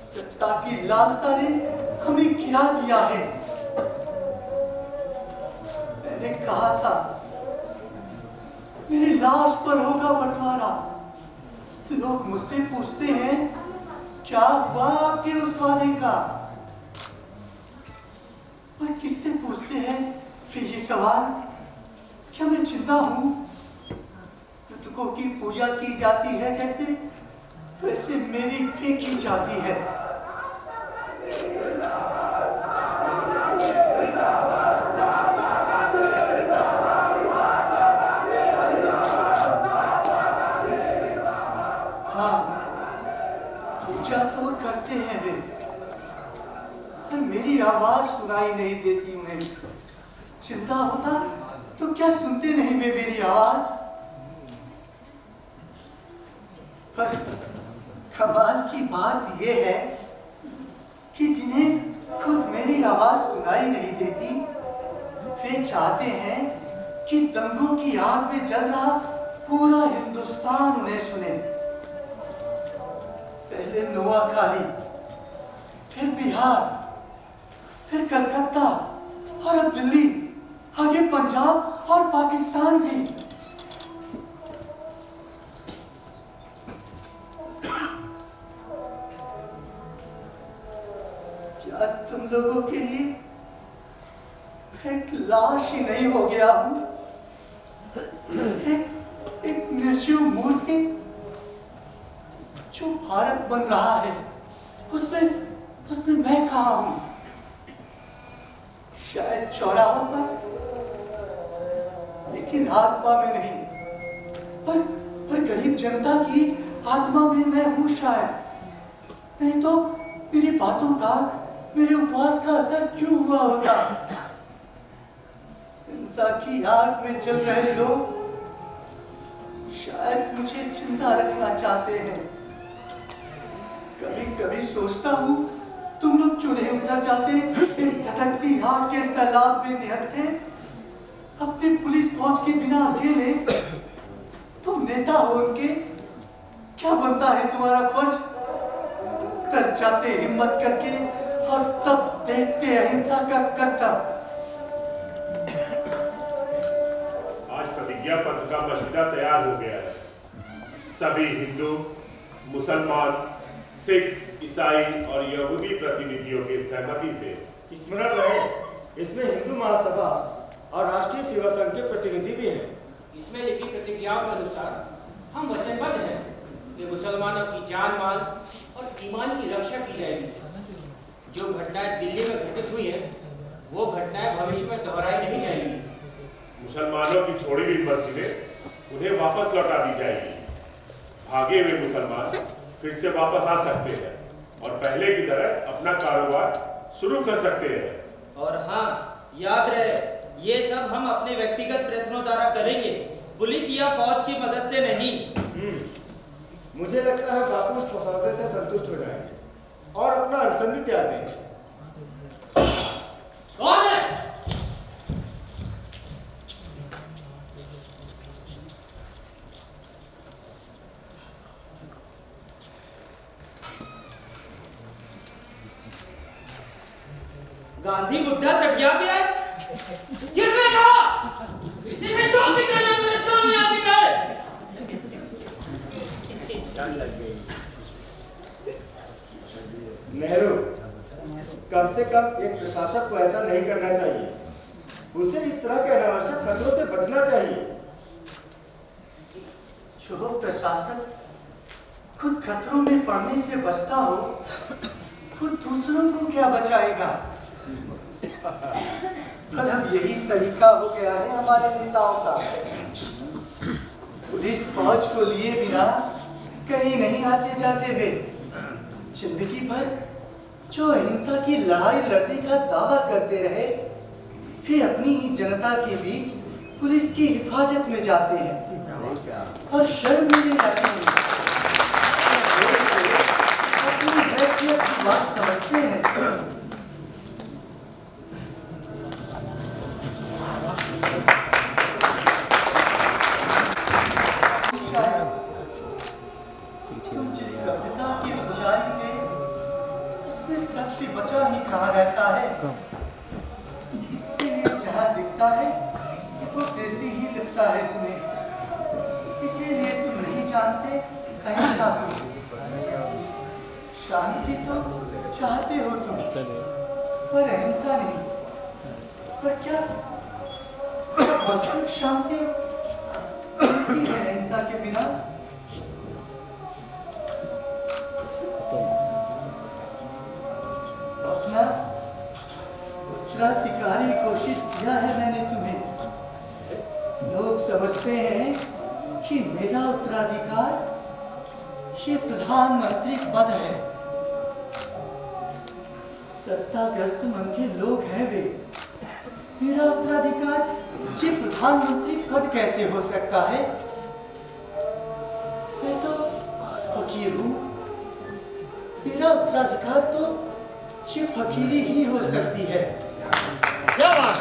सत्ता की लालसा ने हमें गिरा दिया है। मैंने कहा था मेरी लाश पर होगा बंटवारा। लोग मुझसे पूछते हैं क्या हुआ आपके उस वादे का? पर किससे पूछते हैं फिर ये सवाल? क्या मैं जिंदा हूं? मृतकों की पूजा की जाती है जैसे, वैसे मेरी भी की जाती है। पूजा तो करते हैं वे, पर मेरी आवाज सुनाई नहीं देती उन्हें। चिंता होता तो क्या सुनते नहीं वे मेरी आवाज? पर कमाल की बात यह है कि जिन्हें खुद मेरी आवाज सुनाई नहीं देती, वे चाहते हैं कि दंगों की आग में जल रहा पूरा हिंदुस्तान उन्हें सुने। पहले नोआखाली, फिर बिहार, फिर कलकत्ता और अब दिल्ली, आगे पंजाब और पाकिस्तान भी। क्या तुम लोगों के लिए एक लाश ही नहीं हो गया हूं? एक निर्जीव मूर्ति जो भारत बन रहा है, उसमें मैं कहाँ हूं? शायद चौराहों पर, लेकिन आत्मा में नहीं। पर गरीब जनता की आत्मा में मैं हूं शायद। नहीं तो मेरी बातों का, मेरे उपवास का असर क्यों हुआ होता? हिंसा की आग में जल रहे लोग शायद मुझे जिंदा रखना चाहते हैं। कभी कभी सोचता हूँ तुम लोग क्यों नहीं उतर जाते इस धधकती आग के सैलाब में निहत्थे? अपनी पुलिस फौज के बिना अकेले तुम नेता हो उनके, क्या बनता है तुम्हारा फर्ज? उतर जाते हिम्मत करके और तब देखते अहिंसा का कर्तव्य। आज प्रतिज्ञा पत्र का मसौदा तैयार हो गया है। सभी हिंदू, मुसलमान, सिख, ईसाई और यहूदी प्रतिनिधियों के सहमति से स्मरण रहे, इसमें हिंदू महासभा और राष्ट्रीय सेवा संघ के प्रतिनिधि भी हैं। इसमें लिखी प्रतिज्ञाओं के अनुसार हम वचनबद्ध हैं कि मुसलमानों की जान, माल और ईमान की रक्षा की जाएगी। जो घटनाएं दिल्ली में घटित हुई हैं, वो घटनाएं भविष्य में दोहराई नहीं जाएंगी। मुसलमानों की छोड़ी हुई मस्जिदें उन्हें वापस लौटा दी जाएगी। भागे हुए मुसलमान फिर से वापस आ सकते हैं। और पहले की तरह अपना कारोबार शुरू कर सकते हैं। और हाँ, याद रहे, ये सब हम अपने व्यक्तिगत प्रयत्नों द्वारा करेंगे, पुलिस या फौज की मदद से नहीं। मुझे लगता है बापू इस सौदे से संतुष्ट हो जाएंगे और अपना अड़सन भी त्याग देंगे। कौन है? गांधी बुढ़ा सटिया गया है? किसने कहा? जिसे चौकी करना मेरे सामने आके कहे। नेहरू, कम से कम एक प्रशासक को ऐसा नहीं करना चाहिए। उसे इस तरह के अनावश्यक खतरों से बचना चाहिए। जो प्रशासक खुद खतरों में पड़ने से बचता हो, खुद दूसरों को क्या बचाएगा? पर अब यही तरीका हो गया है हमारे नेताओं का। पुलिस फौज को लिए बिना कहीं नहीं आते जाते वे। जिंदगी भर जो अहिंसा की लड़ाई लड़ने का दावा करते रहे, वे अपनी ही जनता के बीच पुलिस की हिफाजत में जाते हैं और शर्म में जाते हैं। अपनी हैसियत की बात समझते हैं। तुम जिस सभ्यता के पुजारी थे, उसमें सत्य बचा ही कहाँ रहता है। इसीलिए जहाँ दिखता है हिपोक्रेसी ही लिखता है तुम्हें। इसीलिए तुम नहीं जानते अहिंसा को। शांति तो चाहते हो तुम, पर अहिंसा नहीं। पर क्या वास्तविक शांति मिलती है अहिंसा के बिना? अपना उत्तराधिकारी घोषित किया है मैंने तुम्हें। लोग समझते हैं कि मेरा उत्तराधिकार ये प्रधानमंत्री पद है। सत्ताग्रस्त मन के लोग हैं वे। मेरा उत्तराधिकार ये प्रधानमंत्री पद कैसे हो सकता है? मैं तो फकीर हूं। मेरा उत्तराधिकार तो ये फकीरी ही हो सकती है। क्या बात?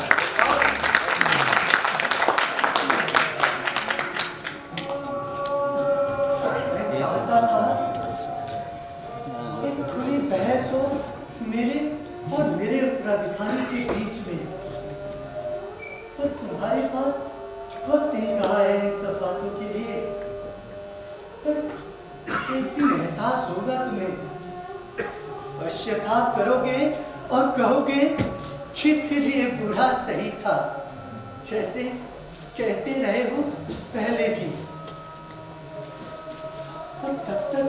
मैं चाहता था एक खुली बहस हो मेरे और मेरे उत्तराधिकारी के बीच में, पर तुम्हारे पास वक्त नहीं कहा है इन सब बातों के लिए। पर एक दिन एहसास होगा तुम्हें। पश्चाताप करोगे और कहोगे कि फिर ये बूढ़ा सही था, जैसे कहते रहे हो पहले भी। और तब तक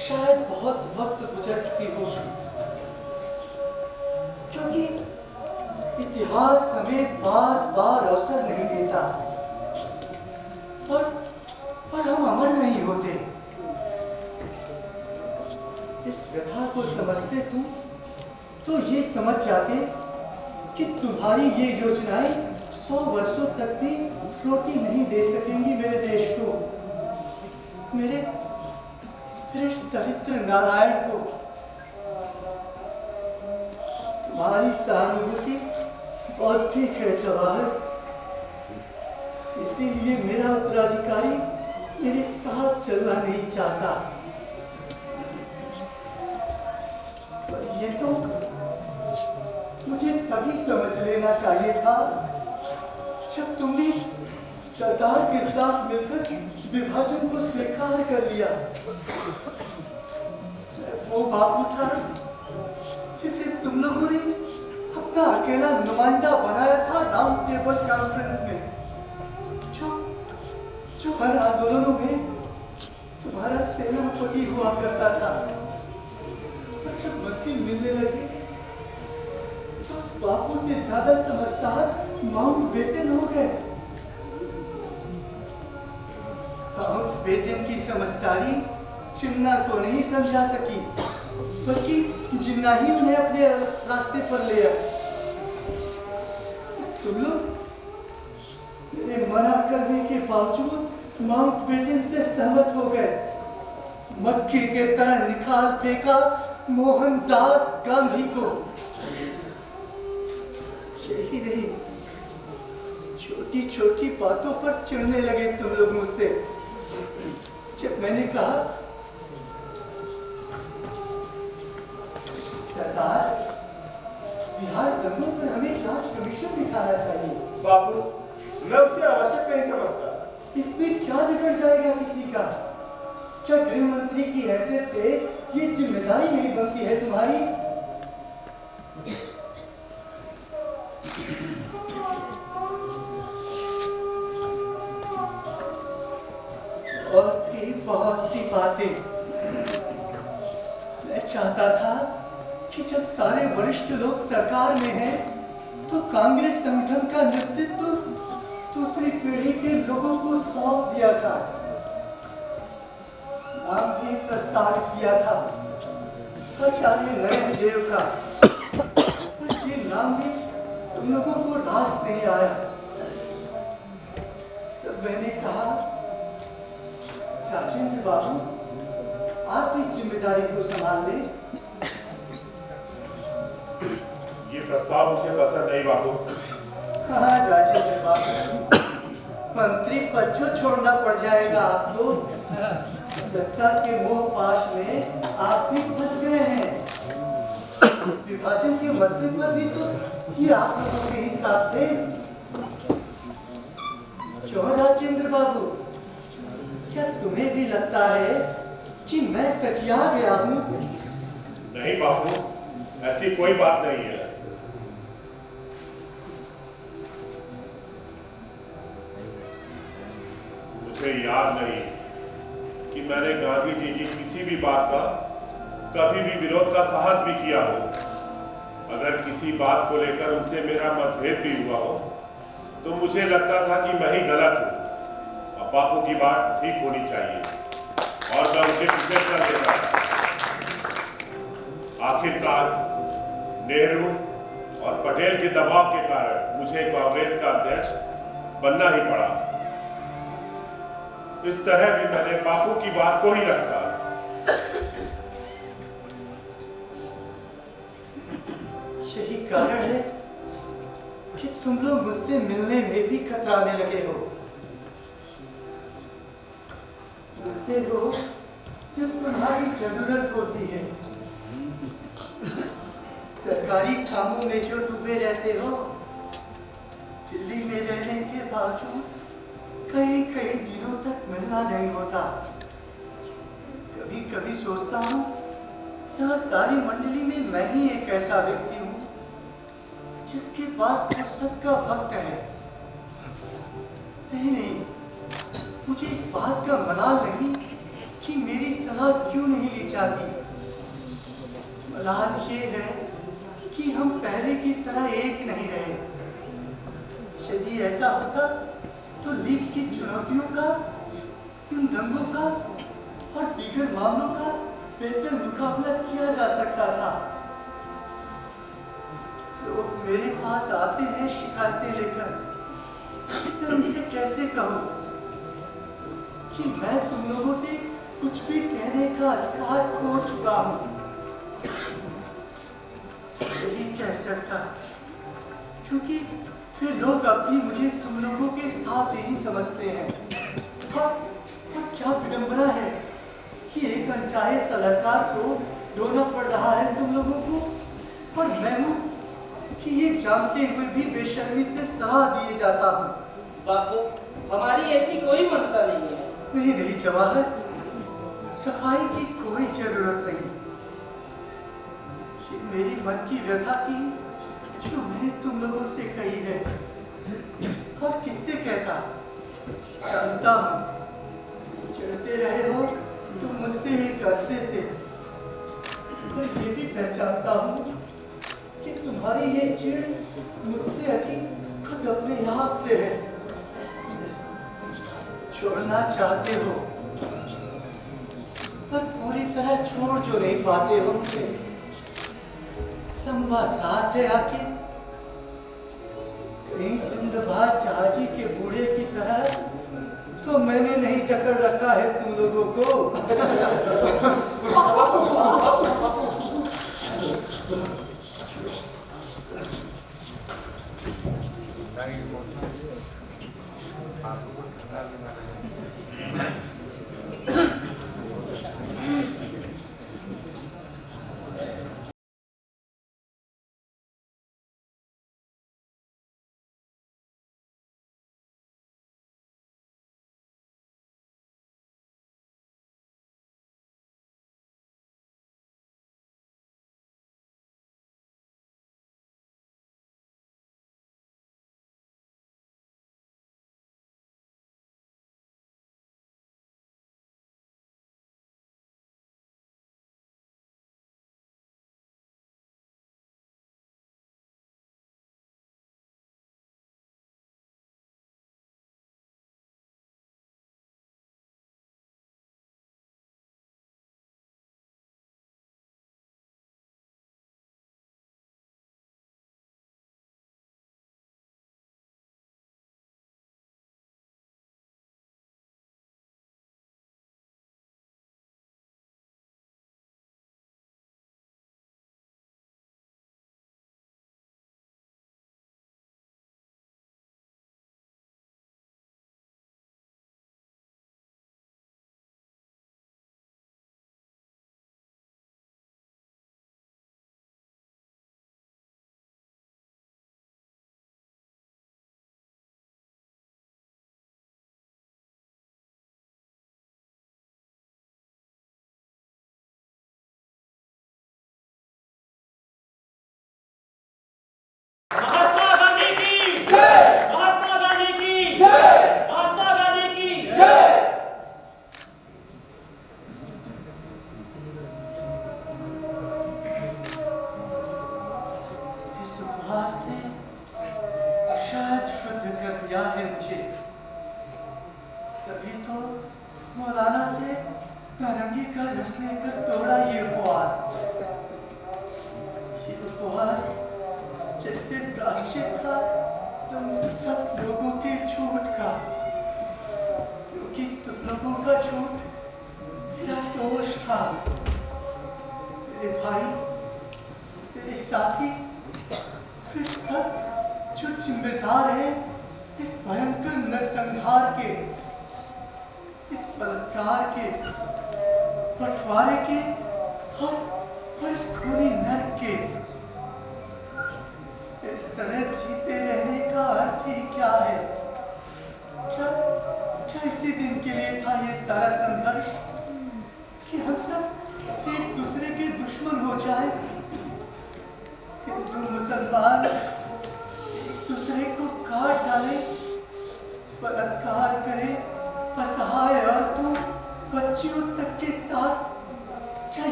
शायद बहुत वक्त गुजर चुकी होगी, क्योंकि इतिहास हमें बार बार अवसर नहीं देता। पर हम अमर नहीं होते। इस व्यथा को समझते तुम तो ये समझ जाते कि तुम्हारी ये योजनाएं 100 वर्षों तक भी रोटी नहीं दे सकेंगी मेरे देश को, मेरे इस दरिद्र नारायण को। तुम्हारी सहानुभूति बौद्धिक है जवाहर, इसीलिए मेरा उत्तराधिकारी मेरे साथ चलना नहीं चाहता। पर ये तो मुझे तभी समझ लेना चाहिए था जब तुमने सरदार के साथ मिलकर विभाजन को स्वीकार कर लिया। वो बापू था जिसे तुम लोगों ने अपना अकेला नुमाइंदा बनाया था राउंड टेबल कॉन्फ्रेंस में, जो हर आंदोलनों में तुम्हारा सेनापति हुआ करता था। जब बच्चे मिलने लगे तो उस बापू से ज्यादा समझदार माउंटबेटन हो गए। माउंटबेटन की समझदारी चिन्ना को नहीं समझा सकी, बल्कि जिन्ना ही उन्हें अपने रास्ते पर ले आया। तुम लोग मेरे मना करने के बावजूद माउंटबेटन से सहमत हो गए। मक्खी के तरह निकाल फेंका मोहनदास गांधी को। यही नहीं, छोटी छोटी बातों पर चिढ़ने लगे तुम लोग मुझसे। जब मैंने कहा, सरकार, बिहार दंगों पर हमें जांच कमीशन बिठाना चाहिए। बाबू, मैं उसे आवश्यक नहीं समझता। इसमें क्या बिगड़ जाएगा किसी का? क्या गृह मंत्री की हैसियत से ये जिम्मेदारी नहीं बनती है तुम्हारी? और भी बहुत सी बातें। मैं चाहता था कि जब सारे वरिष्ठ लोग सरकार में हैं, तो कांग्रेस संगठन का नेतृत्व दूसरी पीढ़ी के लोगों को सौंप दिया जाए। नाम भी प्रस्तावित किया था आचार्य नरेंद्र देव का, पर ये नाम भी तुम लोगों को रास नहीं आया। तब मैंने कहा, राजेंद्र बाबू, आप इस जिम्मेदारी को संभाल लें। ये प्रस्ताव मुझे पसंद नहीं बाबू। हाँ राजेंद्र बाबू, मंत्री पद जो छोड़ना पड़ जाएगा आपको। सत्ता के मोह पाश में आप भी फंस गए हैं। विभाजन के मसले पर भी तो ये आप लोगों के ही साथ थे। क्यों राजेंद्र बाबू, क्या तुम्हें भी लगता है कि मैं सठिया गया हूँ? नहीं बाबू, ऐसी कोई बात नहीं है। मुझे याद नहीं कि मैंने गांधी जी की किसी भी बात का कभी भी विरोध का साहस भी किया हो। अगर किसी बात को लेकर उनसे मेरा मतभेद भी हुआ हो, तो मुझे लगता था कि मैं ही गलत हूँ। अब बापू की बात ठीक होनी चाहिए और मैं उसे पीछे कर देता था। आखिरकार नेहरू और पटेल के दबाव के कारण मुझे कांग्रेस का अध्यक्ष बनना ही पड़ा। इस तरह भी मैंने बापू की बात को ही रखा। यही कारण है कि तुम लोग मुझसे मिलने में भी कतराने लगे हो। मिलते हो जब तुम्हारी जरूरत होती है। सरकारी कामों में जो डूबे रहते हो, दिल्ली में रहने के बावजूद कई कई दिनों तक मिलना नहीं होता। कभी कभी सोचता हूँ, यहाँ सारी मंडली में मैं ही एक ऐसा व्यक्ति हूँ जिसके पास फुर्सत का वक्त है। नहीं, मुझे इस बात का मलाल नहीं कि मेरी सलाह क्यों नहीं ली जाती। मलाल ये है कि हम पहले की तरह एक नहीं रहे। यदि ऐसा होता तो लीग की चुनौतियों का, इन दंगों का और दीगर मामलों का बेहतर मुकाबला किया जा सकता था। लोग मेरे पास आते हैं शिकायतें लेकर, मैं उनसे कैसे कहूँ कि मैं तुम लोगों से कुछ भी कहने का अधिकार खो चुका हूँ। यही कह सकता, क्योंकि फिर लोग अब भी मुझे तुम लोगों के साथ ही समझते हैं। और क्या विडंबना है कि एक अनचाहे सलाहकार को ढोना पड़ रहा है तुम लोगों को, और मैं हूँ कि ये जानते हुए भी बेशर्मी से सलाह दिए जाता हूँ। बापू, हमारी ऐसी कोई मंशा नहीं है। नहीं जवाहर, सफाई की कोई जरूरत नहीं। ये मेरी मन की व्यथा थी जो मैंने तुम लोगों से कही है। और किससे कहता? जानता हूँ चढ़ते रहे हो तुम मुझसे एक अरसे से, पर ये भी पहचानता हूँ कि तुम्हारी ये चिढ़ मुझसे अधिक खुद अपने आप से है। छोड़ना चाहते हो, पर छोड़ जो नहीं पाते होंगे। लंबा साथ है आखिर, कहीं सिंधबाद जहाजी के बूढ़े की तरह तो मैंने नहीं जकड़ रखा है तुम लोगों को।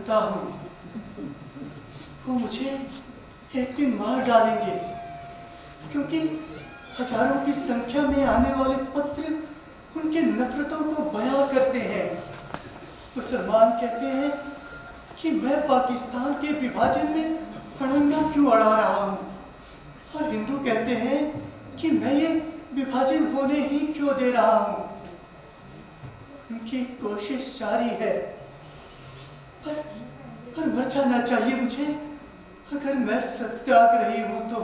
जानता हूं वो मुझे एक दिन मार डालेंगे, क्योंकि हजारों की संख्या में आने वाले पत्र उनके नफरतों को बयां करते हैं। मुसलमान कहते हैं कि मैं पाकिस्तान के विभाजन में अड़ंगा क्यों अड़ा रहा हूं, और हिंदू कहते हैं कि मैं ये विभाजन होने ही क्यों दे रहा हूं। उनकी कोशिश जारी है, पर मर जाना चाहिए मुझे अगर मैं सत्याग्रही हूं तो।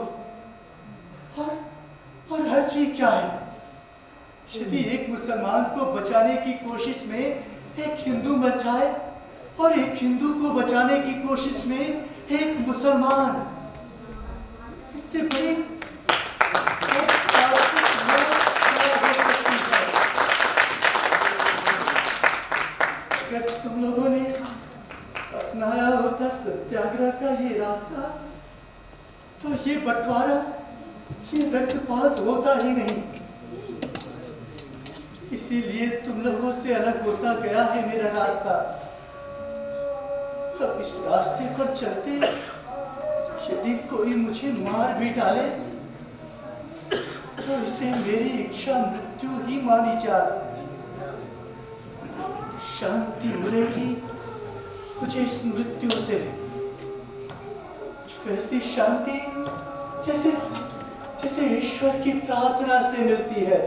और हर चीज क्या है? यदि एक मुसलमान को बचाने की कोशिश में एक हिंदू मर जाए और एक हिंदू को बचाने की कोशिश में एक मुसलमान, इससे बड़ी अगर तुम लोगों ने अपनाया होता सत्याग्रह का ये रास्ता तो ये बंटवारा, ये रक्तपात होता ही नहीं। इसीलिए तुम लोगों से अलग होता गया है मेरा रास्ता। अब इस रास्ते पर चलते यदि कोई मुझे मार भी डाले तो इसे मेरी इच्छा मृत्यु ही मानी जाए। शांति मिलेगी मुझे इस मृत्यु से, ऐसी शांति जैसे जैसे ईश्वर की प्रार्थना से मिलती है।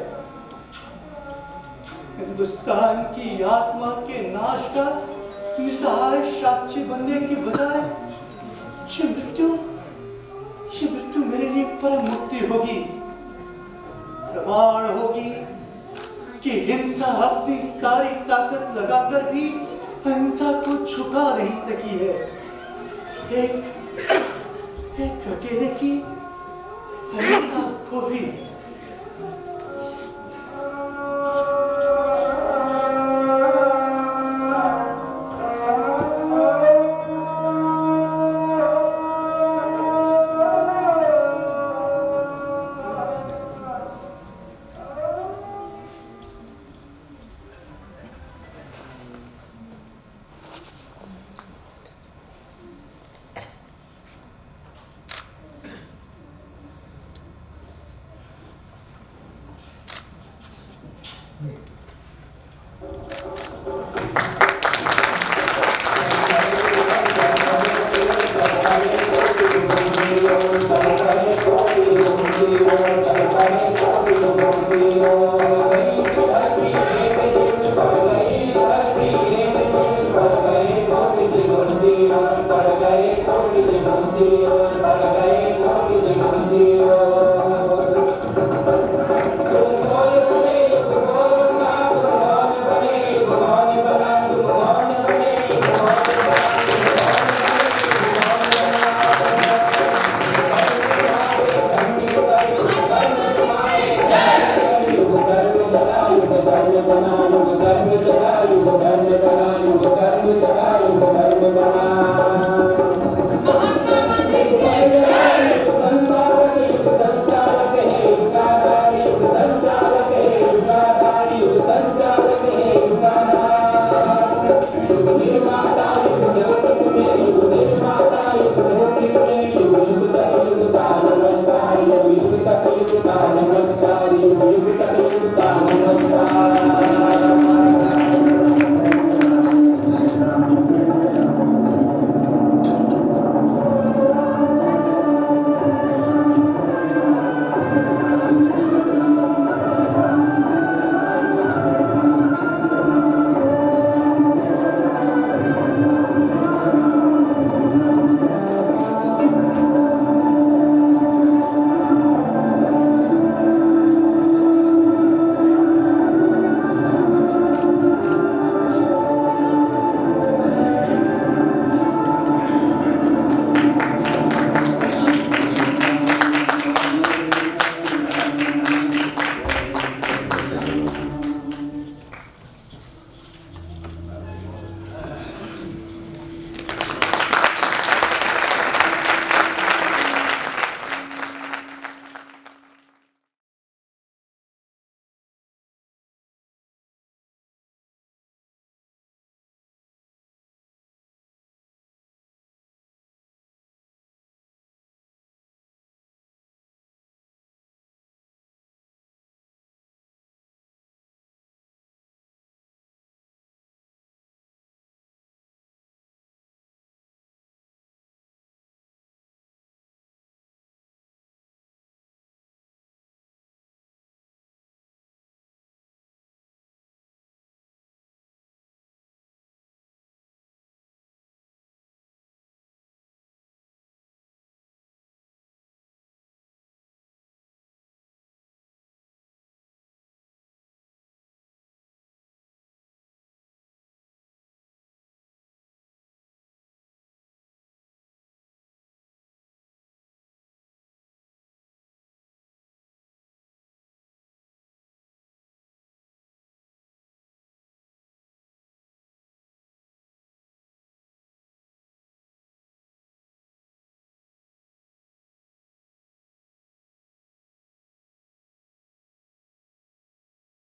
हिंदुस्तान की आत्मा के नाश का निसहाय साक्षी बनने की बजाय ये मृत्यु मेरे लिए परम मुक्ति होगी, प्रमाण होगी कि हिंसा अपनी सारी ताकत लगाकर भी अहिंसा को झुका नहीं सकी है। एक अकेले की अहिंसा को भी